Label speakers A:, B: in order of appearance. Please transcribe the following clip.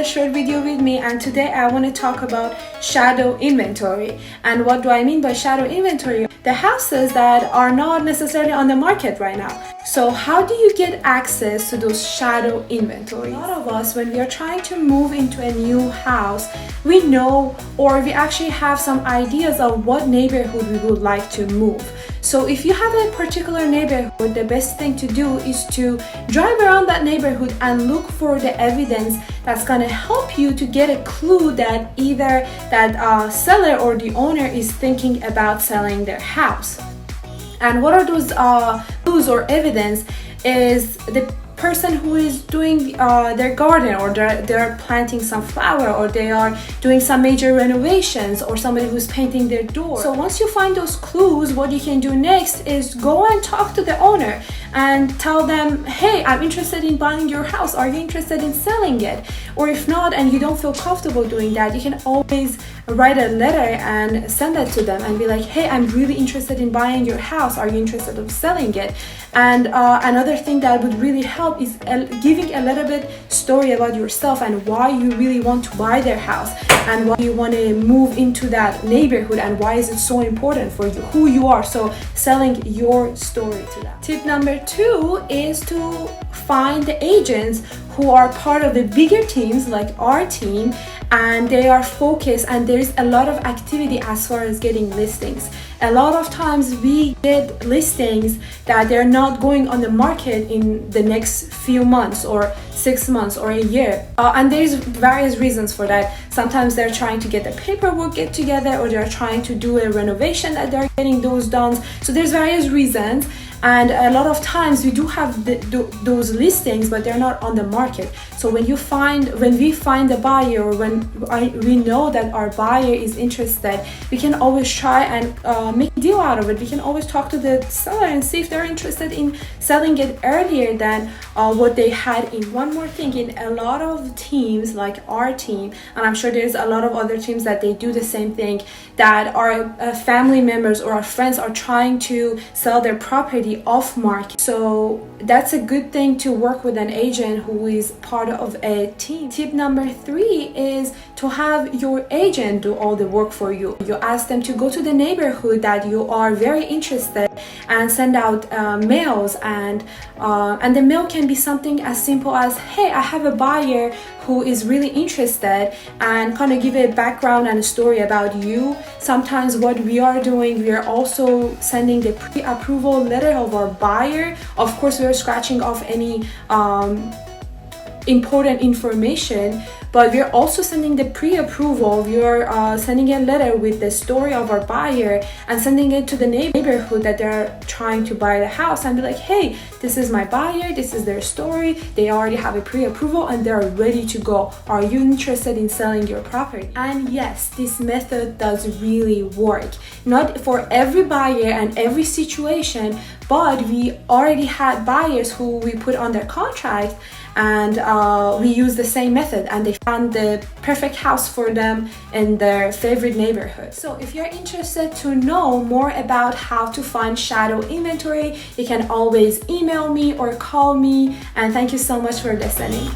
A: another short video with me, and today I want to talk about shadow inventory. And what do I mean by shadow inventory? The houses that are not necessarily on the market right now. So how do you get access to those shadow inventories? A lot of us, when we are trying to move into a new house, we know or we actually have some ideas of what neighborhood we would like to move. So if you have a particular neighborhood, the best thing to do is to drive around that neighborhood and look for the evidence that's going to help you to get a clue that either that seller or the owner is thinking about selling their house. And what are those clues or evidence is the person who is doing their garden, or they're planting some flower, or they are doing some major renovations, or somebody who's painting their door. So once you find those clues, what you can do next is go and talk to the owner and tell them, hey, I'm interested in buying your house. Are you interested in selling it? Or if not, and you don't feel comfortable doing that, you can always write a letter and send that to them and be like, hey, I'm really interested in buying your house. Are you interested in selling it? And another thing that would really help is giving a little bit story about yourself and why you really want to buy their house and why you want to move into that neighborhood and why is it so important for you, who you are. So selling your story to them. Tip number 2 is to find the agents who are part of the bigger teams like our team, and they are focused and there's a lot of activity as far as getting listings. A lot of times we get listings that they're not going on the market in the next few months or 6 months or a year. And there's various reasons for that. Sometimes they're trying to get the paperwork get together, or they're trying to do a renovation that they're getting those done. So there's various reasons. And a lot of times we do have those listings, but they're not on the market. So when we find a buyer, or when we know that our buyer is interested, we can always try and make a deal out of it. We can always talk to the seller and see if they're interested in selling it earlier than what they had in. One more thing, in a lot of teams like our team, and I'm sure there's a lot of other teams that they do the same thing, that our family members or our friends are trying to sell their property off market. So that's a good thing to work with an agent who is part of a team. Tip number 3 is to have your agent do all the work for you. You ask them to go to the neighborhood that you are very interested and send out mails, and the mail can be something as simple as, hey, I have a buyer who is really interested, and kind of give a background and a story about you. Sometimes what we are doing, we are also sending the pre-approval letter of our buyer. Of course, we are scratching off any important information, but we're also sending the pre-approval. We're sending a letter with the story of our buyer and sending it to the neighborhood that they're trying to buy the house, and be like, hey, this is my buyer, this is their story, they already have a pre-approval and they're ready to go. Are you interested in selling your property? And yes, this method does really work. Not for every buyer and every situation, but we already had buyers who we put under contract, and we used the same method, and they found the perfect house for them in their favorite neighborhood. So if you're interested to know more about how to find shadow inventory, you can always email me or call me, and thank you so much for listening.